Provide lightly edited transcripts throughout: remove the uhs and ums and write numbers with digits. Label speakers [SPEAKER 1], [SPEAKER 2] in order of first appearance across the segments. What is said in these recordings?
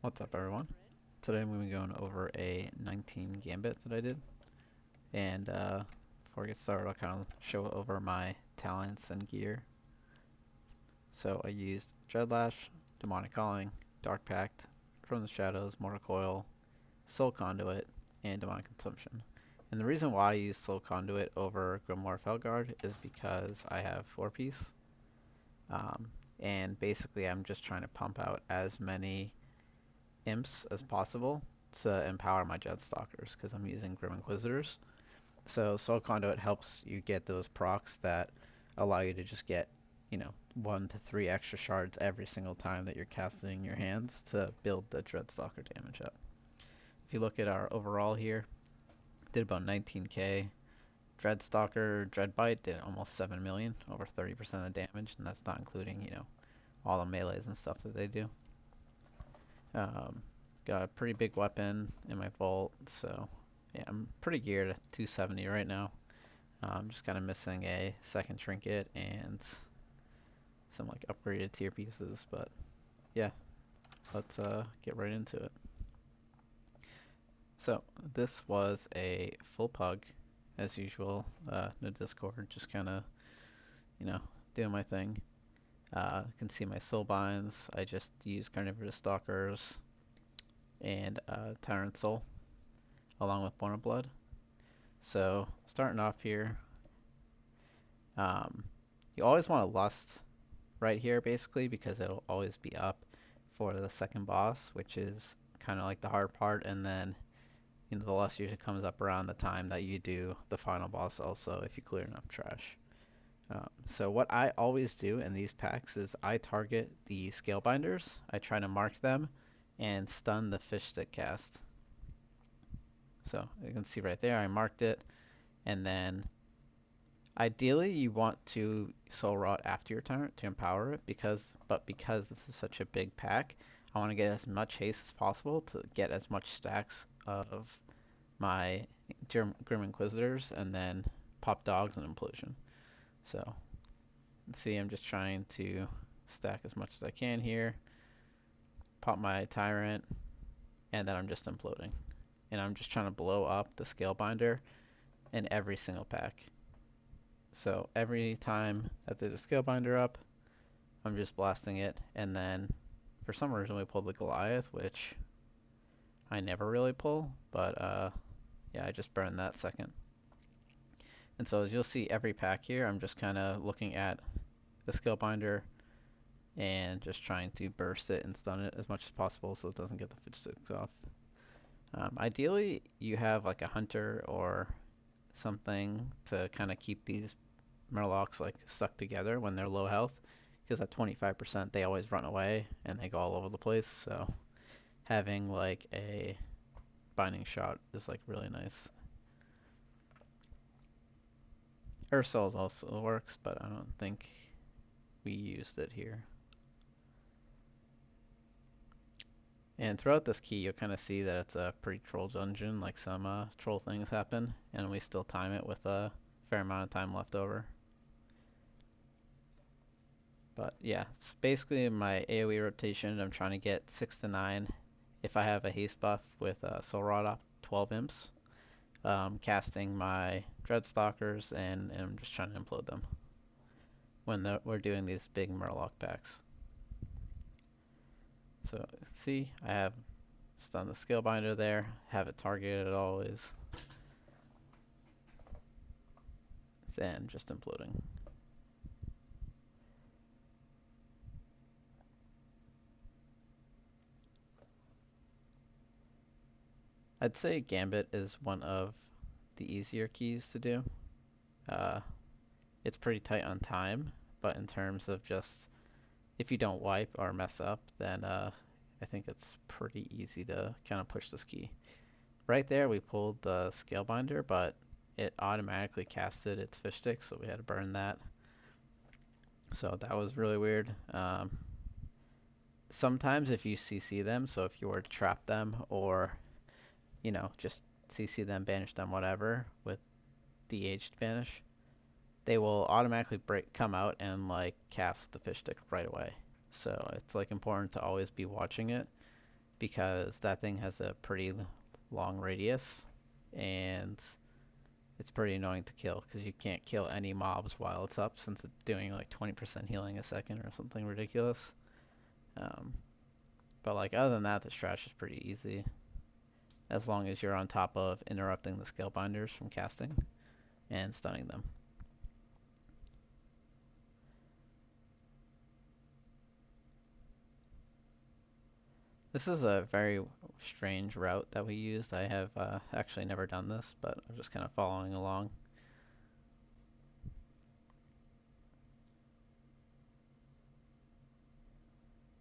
[SPEAKER 1] What's up, everyone? Today I'm going to be going over a 19 Gambit that I did. And before I get started, I'll kind of show over my talents and gear. So I used Dreadlash, Demonic Calling, Dark Pact, From the Shadows, Mortal Coil, Soul Conduit, and Demonic Consumption. And the reason why I use Soul Conduit over Grimoire Felguard is because I have 4-piece. Um, and basically I'm just trying to pump out as many imps as possible to empower my Dreadstalkers because I'm using Grim Inquisitors. So Soul Conduit helps you get those procs that allow you to just get, 1 to 3 extra shards every single time that you're casting your hands to build the Dreadstalker damage up. If you look at our overall here, did about 19k. Dreadstalker Dreadbite did almost 7 million, over 30% of damage, and that's not including, all the melees and stuff that they do. Um, got a pretty big weapon in my vault, so yeah, I'm pretty geared at 270 right now. I'm just kind of missing a second trinket and some like upgraded tier pieces, but yeah, let's get right into it. So this was a full pug, as usual. No Discord, just kind of doing my thing. You can see my soul binds. I just use carnivorous stalkers and tyrant soul along with Born of Blood. So starting off here, um, you always want to lust right here basically because it'll always be up for the second boss, which is kind of like the hard part, and then the lust usually comes up around the time that you do the final boss also if you clear enough trash. So what I always do in these packs is I target the scale binders. I try to mark them and stun the fish stick cast. So you can see right there I marked it, and then ideally you want to soul rot after your turn to empower it because this is such a big pack, I want to get as much haste as possible to get as much stacks of my Grim Inquisitors and then pop dogs and implosion. So see, I'm just trying to stack as much as I can here, pop my tyrant, and then I'm just imploding. And I'm just trying to blow up the scale binder in every single pack. So every time that there's a scale binder up, I'm just blasting it, and then for some reason we pulled the Goliath, which I never really pull, but yeah, I just burned that second. And so as you'll see every pack here, I'm just kind of looking at the scale binder and just trying to burst it and stun it as much as possible so it doesn't get the fidget sticks off. Ideally, you have like a hunter or something to kind of keep these Murlocs like stuck together when they're low health, because at 25% they always run away and they go all over the place. So having like a binding shot is like really nice. Earth Souls also works, but I don't think we used it here. And throughout this key, you'll kind of see that it's a pretty troll dungeon, like some troll things happen, and we still time it with a fair amount of time left over. But yeah, it's basically my AoE rotation. I'm trying to get 6 to 9. If I have a haste buff with Soul Rod up, 12 imps. Casting my Dreadstalkers, and I'm just trying to implode them when we're doing these big Murloc packs. So see, I have stun the skill binder there, have it targeted always, and just imploding. I'd say Gambit is one of the easier keys to do. Uh, it's pretty tight on time, but in terms of just if you don't wipe or mess up, then I think it's pretty easy to kind of push this key. Right there, we pulled the scale binder, but it automatically casted its fish stick, so we had to burn that. So that was really weird. Sometimes if you CC them, so if you were to trap them or, just CC them, banish them, whatever, with the aged banish, they will automatically come out and like cast the fish stick right away. So it's like important to always be watching it because that thing has a pretty long radius, and it's pretty annoying to kill because you can't kill any mobs while it's up since it's doing like 20% healing a second or something ridiculous. Um, but like other than that, the strat is pretty easy as long as you're on top of interrupting the scalebinders from casting and stunning them. This is a very strange route that we used. I have actually never done this, but I'm just kind of following along.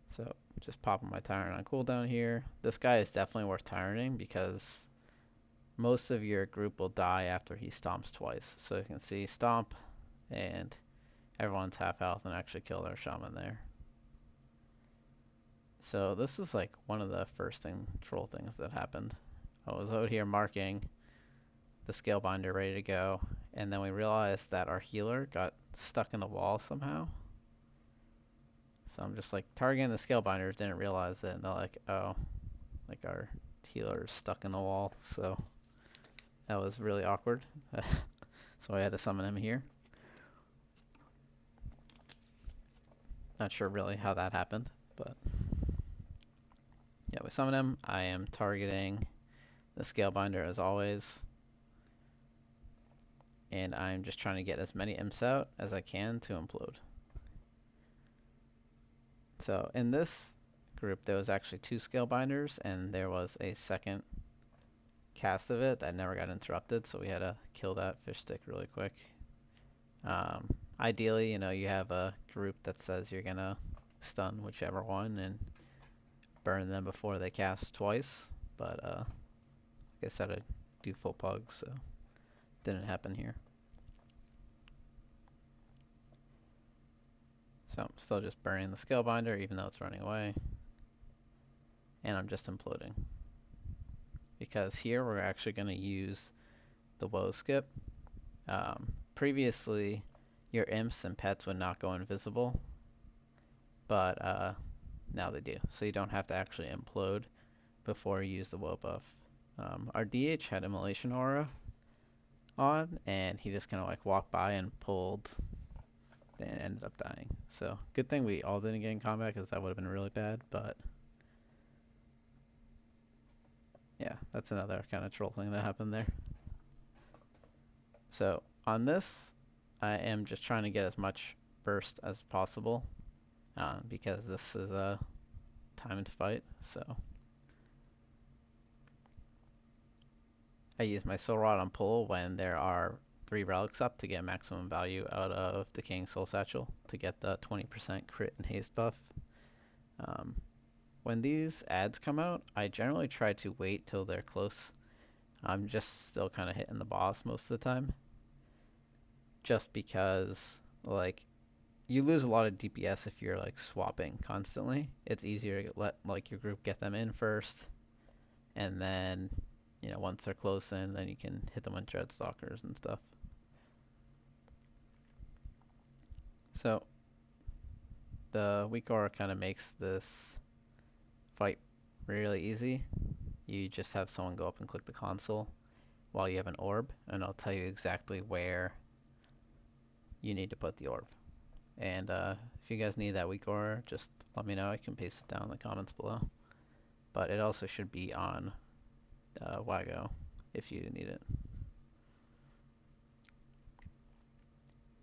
[SPEAKER 1] So just popping my tyrant on cooldown here. This guy is definitely worth tyranting because most of your group will die after he stomps twice. So you can see stomp and everyone's half health and actually kill their shaman there. So this is like one of the first troll things that happened. I was out here marking the scalebinder ready to go, and then we realized that our healer got stuck in the wall somehow. So I'm just like targeting the scalebinders, didn't realize it, and they're like, oh, like our healer is stuck in the wall. So that was really awkward. So I had to summon him here. Not sure really how that happened, but yeah, we summon him. I am targeting the scalebinder as always, and I'm just trying to get as many imps out as I can to implode. So in this group, there was actually 2 scalebinders, and there was a second cast of it that never got interrupted, so we had to kill that fish stick really quick. Ideally, you have a group that says you're gonna stun whichever one and burn them before they cast twice, but I guess I had to do full pug, so didn't happen here. So I'm still just burning the scalebinder even though it's running away, and I'm just imploding because here we're actually going to use the woe skip. Previously your imps and pets would not go invisible, but now they do, so you don't have to actually implode before you use the woe buff. Our DH had immolation aura on, and he just kind of like walked by and pulled and ended up dying. So good thing we all didn't get in combat because that would have been really bad, but yeah, that's another kind of troll thing that happened there. So on this, I am just trying to get as much burst as possible because this is a timed fight. So I use my soul rod on pull when there are 3 relics up to get maximum value out of Decaying Soul Satchel to get the 20% crit and haste buff. When these ads come out, I generally try to wait till they're close. I'm just still kind of hitting the boss most of the time. Just because, like, you lose a lot of DPS if you're, like, swapping constantly. It's easier to let, like, your group get them in first. And then, once they're close in, then you can hit them with Dreadstalkers and stuff. So, the weak aura kind of makes this fight really easy. You just have someone go up and click the console while you have an orb, and I'll tell you exactly where you need to put the orb. And if you guys need that weak aura, just let me know. I can paste it down in the comments below. But it also should be on Wago if you need it.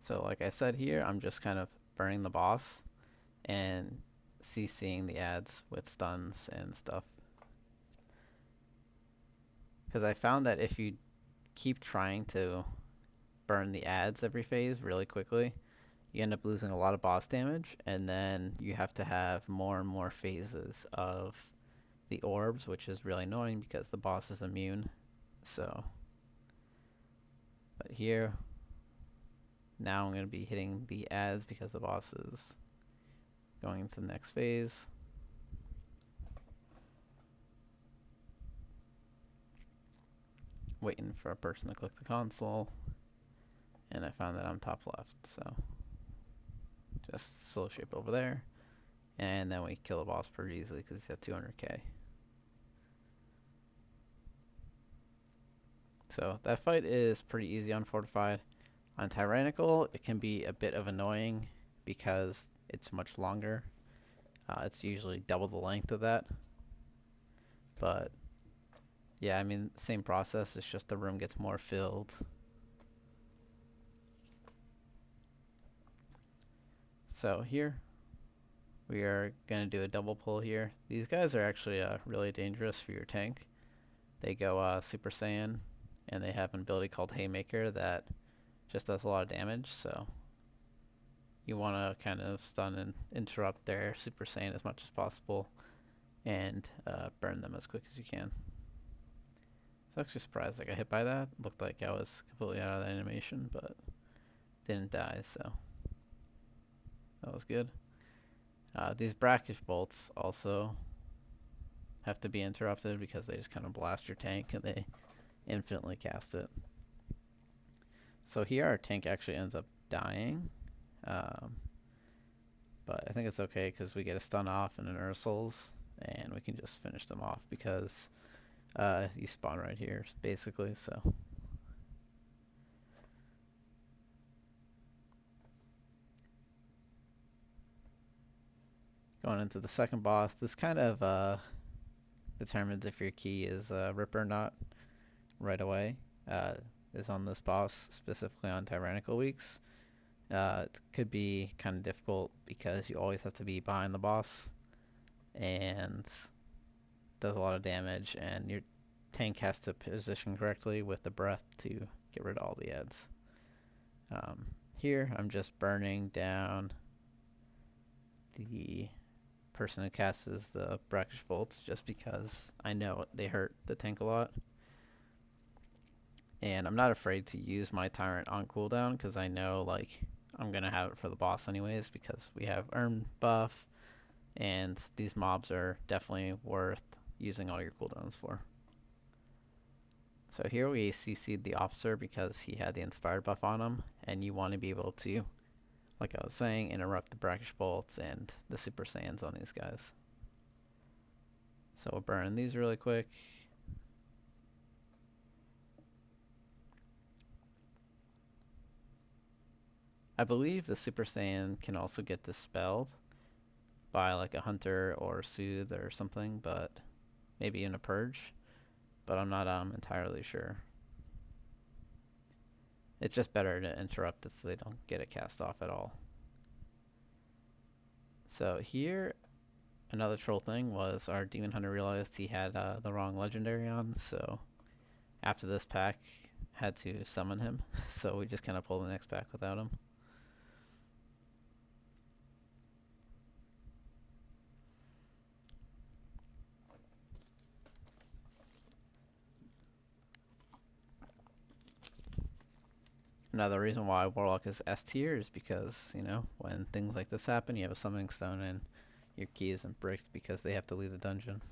[SPEAKER 1] So like I said here, I'm just kind of burning the boss and CCing the ads with stuns and stuff. Because I found that if you keep trying to burn the ads every phase really quickly, you end up losing a lot of boss damage, and then you have to have more and more phases of the orbs, which is really annoying because the boss is immune. So, but here, now I'm going to be hitting the ads because the boss is going into the next phase. Waiting for a person to click the console, and I found that I'm top left, so just slow shape over there, and then we kill the boss pretty easily because he's at 200k. So that fight is pretty easy on fortified. On tyrannical, it can be a bit of annoying because it's much longer. It's usually double the length of that. But yeah, I mean, same process. It's just the room gets more filled. So here, we are going to do a double pull here. These guys are actually really dangerous for your tank. They go Super Saiyan, and they have an ability called Haymaker that just does a lot of damage, so you want to kind of stun and interrupt their Super Saiyan as much as possible and burn them as quick as you can. So I was actually surprised I got hit by that. Looked like I was completely out of the animation, but didn't die, so that was good. These brackish bolts also have to be interrupted because they just kind of blast your tank and they infinitely cast it. So here our tank actually ends up dying. But I think it's okay because we get a stun off and an Ursul's, and we can just finish them off because you spawn right here, basically, so. Going into the second boss, this kind of determines if your key is rip or not right away. Is on this boss, specifically on Tyrannical weeks. It could be kind of difficult because you always have to be behind the boss and does a lot of damage, and your tank has to position correctly with the breath to get rid of all the ads. Here I'm just burning down the person who casts the brackish bolts just because I know they hurt the tank a lot. And I'm not afraid to use my tyrant on cooldown because I know like I'm gonna have it for the boss anyways because we have earn buff and these mobs are definitely worth using all your cooldowns for. So here we CC'd the officer because he had the inspired buff on him, and you want to be able to, like I was saying, interrupt the brackish bolts and the Super Saiyans on these guys. So we'll burn these really quick. I believe the Super Saiyan can also get dispelled by like a hunter or soothe or something, but maybe in a purge, but I'm not entirely sure. It's just better to interrupt it so they don't get it cast off at all. So here, another troll thing was our demon hunter realized he had the wrong legendary on, so after this pack had to summon him, so we just kind of pulled the next pack without him. Another reason why Warlock is S tier is because, you know, when things like this happen, you have a summoning stone and your key isn't bricked because they have to leave the dungeon.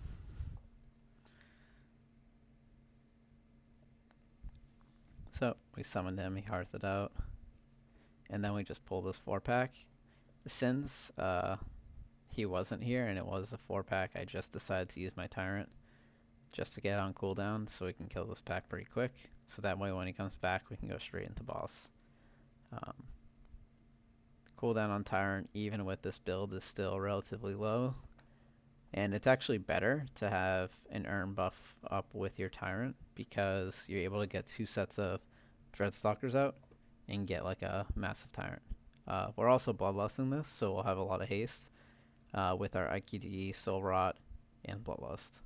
[SPEAKER 1] So we summoned him, he hearthed it out, and then we just pull this 4-pack. Since he wasn't here and it was a 4-pack, I just decided to use my tyrant just to get on cooldown so we can kill this pack pretty quick. So that way when he comes back, we can go straight into boss. Cooldown on Tyrant, even with this build, is still relatively low. And it's actually better to have an earn buff up with your Tyrant because you're able to get 2 sets of Dreadstalkers out and get like a massive Tyrant. We're also Bloodlusting this, so we'll have a lot of haste with our IQD, Soul Rot, and Bloodlust.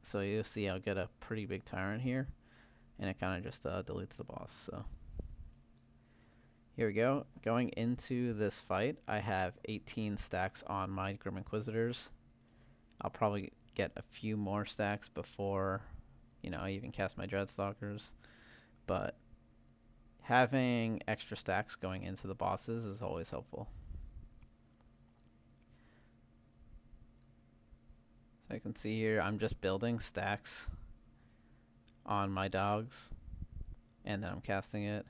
[SPEAKER 1] So you'll see I'll get a pretty big Tyrant here, and it kind of just deletes the boss. So here we go. Going into this fight, I have 18 stacks on my Grim Inquisitors. I'll probably get a few more stacks before, you know, I even cast my Dreadstalkers. But having extra stacks going into the bosses is always helpful. So you can see here, I'm just building stacks on my dogs, and then I'm casting it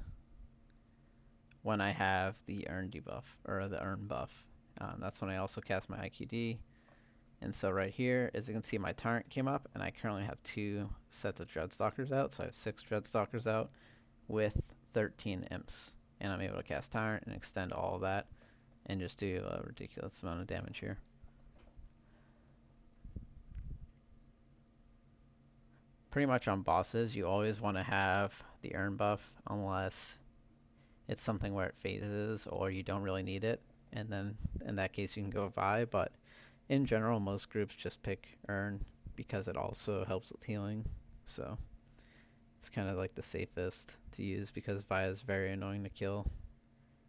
[SPEAKER 1] when I have the earn debuff, or the earn buff. That's when I also cast my IQD, And so right here, as you can see, my Tyrant came up, and I currently have 2 sets of Dreadstalkers out. So I have 6 Dreadstalkers out with 13 Imps. And I'm able to cast Tyrant and extend all of that and just do a ridiculous amount of damage here. Pretty much on bosses, you always want to have the Earn buff unless it's something where it phases or you don't really need it. And then in that case, you can go Vi, but in general, most groups just pick Earn because it also helps with healing. So it's kind of like the safest to use because Vi is very annoying to kill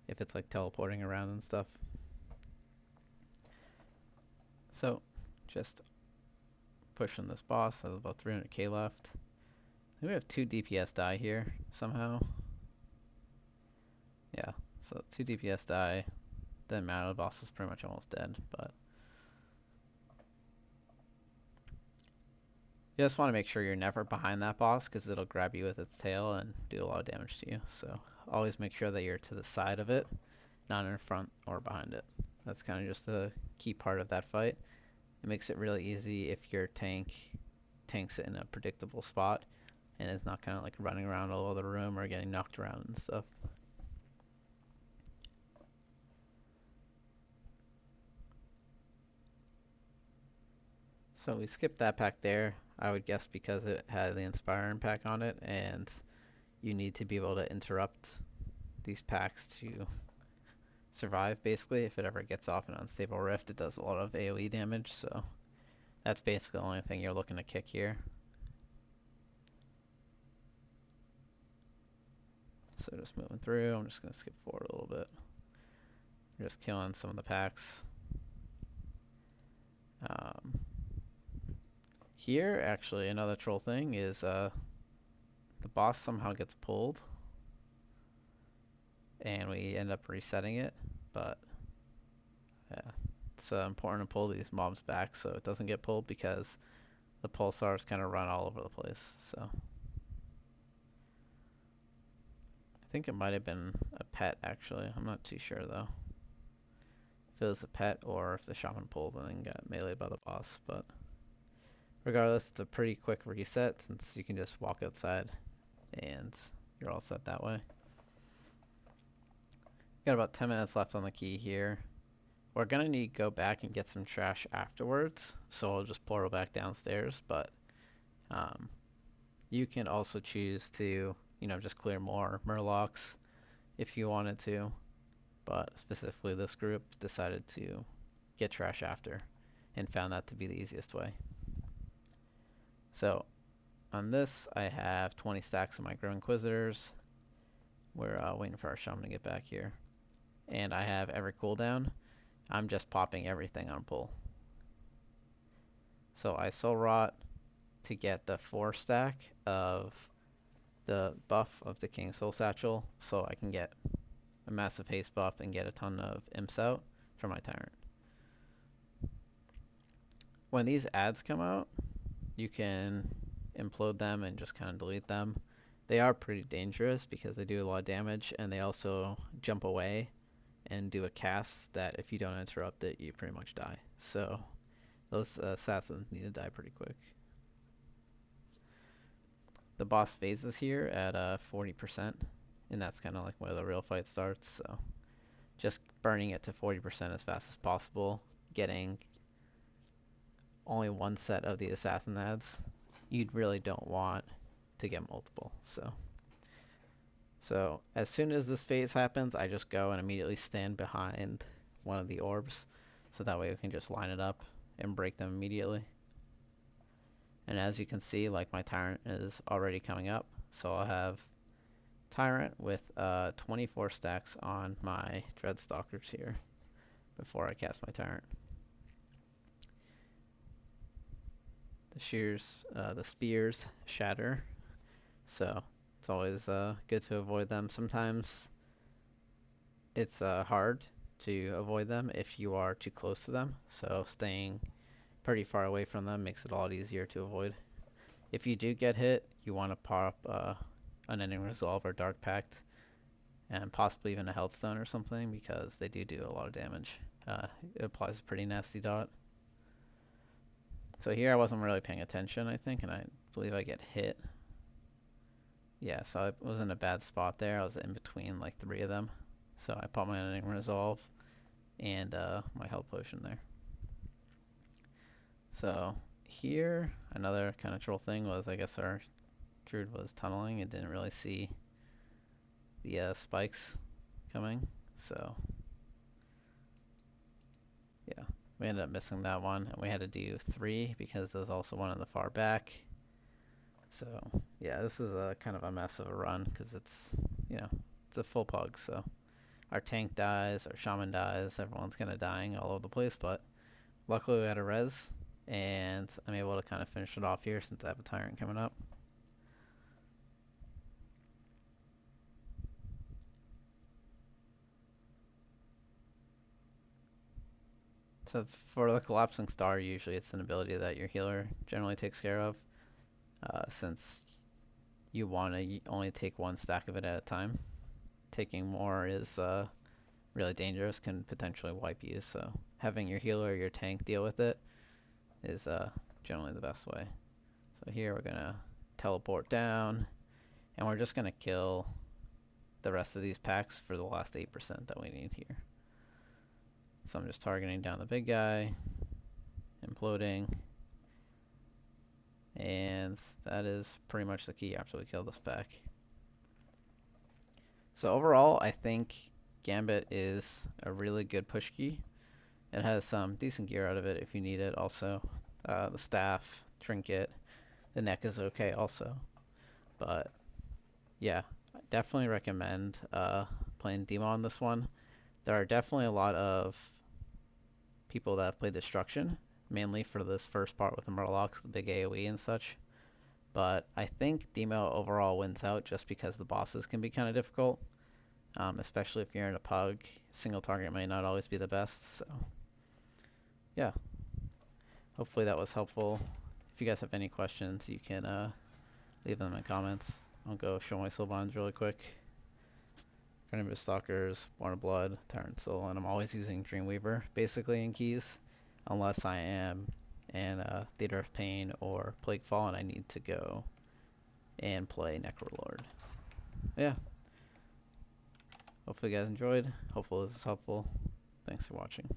[SPEAKER 1] if it's like teleporting around and stuff. So just pushing this boss. There's about 300k left. I think we have 2 DPS die here somehow. Yeah, so 2 DPS die. Doesn't matter, the boss is pretty much almost dead, but you just want to make sure you're never behind that boss because it'll grab you with its tail and do a lot of damage to you. So always make sure that you're to the side of it, not in front or behind it. That's kind of just the key part of that fight. It makes it really easy if your tanks it in a predictable spot and is not kind of like running around all over the room or getting knocked around and stuff. So we skipped that pack there, I would guess because it had the Inspire Impact on it, and you need to be able to interrupt these packs to survive, basically. If it ever gets off an unstable rift, it does a lot of AoE damage, so that's basically the only thing you're looking to kick here. So just moving through, I'm just going to skip forward a little bit. We're just killing some of the packs. Here, actually, another troll thing is the boss somehow gets pulled, and we end up resetting it, but yeah, it's important to pull these mobs back so it doesn't get pulled because the pulsars kind of run all over the place. So I think it might have been a pet, actually. I'm not too sure, though, if it was a pet or if the shaman pulled and then got meleeed by the boss, but regardless, it's a pretty quick reset since you can just walk outside and you're all set that way. Got about 10 minutes left on the key here. We're going to need to go back and get some trash afterwards, so I'll just portal back downstairs, but you can also choose to, just clear more Murlocs if you wanted to, but specifically this group decided to get trash after and found that to be the easiest way. So on this, I have 20 stacks of Micro Inquisitors. We're waiting for our shaman to get back here. And I have every cooldown. I'm just popping everything on pull. So I soul rot to get the 4 stack of the buff of the King Soul Satchel, so I can get a massive haste buff and get a ton of imps out for my Tyrant. When these ads come out, you can implode them and just kind of delete them. They are pretty dangerous because they do a lot of damage, and they also jump away and do a cast that if you don't interrupt it, you pretty much die. So those assassins need to die pretty quick. The boss phases here at 40%, and that's kind of like where the real fight starts. So just burning it to 40% as fast as possible, getting only 1 set of the assassin ads. You really don't want to get multiple. So as soon as this phase happens, I just go and immediately stand behind one of the orbs, so that way we can just line it up and break them immediately. And as you can see, like, my Tyrant is already coming up, so I'll have Tyrant with 24 stacks on my Dreadstalkers here before I cast my Tyrant. The spears shatter, so it's always good to avoid them. Sometimes it's hard to avoid them if you are too close to them, so staying pretty far away from them makes it a lot easier to avoid. If you do get hit, you want to pop Unending Resolve or Dark Pact, and possibly even a Healthstone or something, because they do a lot of damage. It applies a pretty nasty dot. So here I wasn't really paying attention, I think, and I believe I get hit. Yeah, so I was in a bad spot there. I was in between like three of them. So I popped my Unending Resolve and my health potion there. So here, another kind of troll thing was, I guess our druid was tunneling and didn't really see the spikes coming. So yeah, we ended up missing that one, and we had to do 3 because there's also one in the far back. So yeah, this is a kind of a mess of a run because it's, you know, it's a full pug. So our tank dies, our shaman dies, everyone's kind of dying all over the place. But luckily we had a res, and I'm able to kind of finish it off here since I have a tyrant coming up. So for the collapsing star, usually it's an ability that your healer generally takes care of, since you want to only take 1 stack of it at a time. Taking more is really dangerous, can potentially wipe you, so having your healer or your tank deal with it is generally the best way. So here we're going to teleport down, and we're just going to kill the rest of these packs for the last 8% that we need here. So I'm just targeting down the big guy, imploding, and that is pretty much the key after we kill this pack. So overall, I think Gambit is a really good push key. It has some decent gear out of it if you need it also. The staff, trinket, the neck is okay also. But yeah, I definitely recommend playing Demo on this one. There are definitely a lot of people that have played Destruction, mainly for this first part with the Murlocs, the big AoE and such. But I think Demo overall wins out just because the bosses can be kind of difficult. Especially if you're in a pug, single target may not always be the best. So yeah, hopefully that was helpful. If you guys have any questions, you can leave them in comments. I'll go show my soul bonds really quick. Carnivorous Stalkers, Born of Blood, Tyrant Soul, and I'm always using Dreamweaver basically in keys, unless I am in Theater of Pain or Plaguefall and I need to go and play Necrolord. Yeah. Hopefully you guys enjoyed. Hopefully this is helpful. Thanks for watching.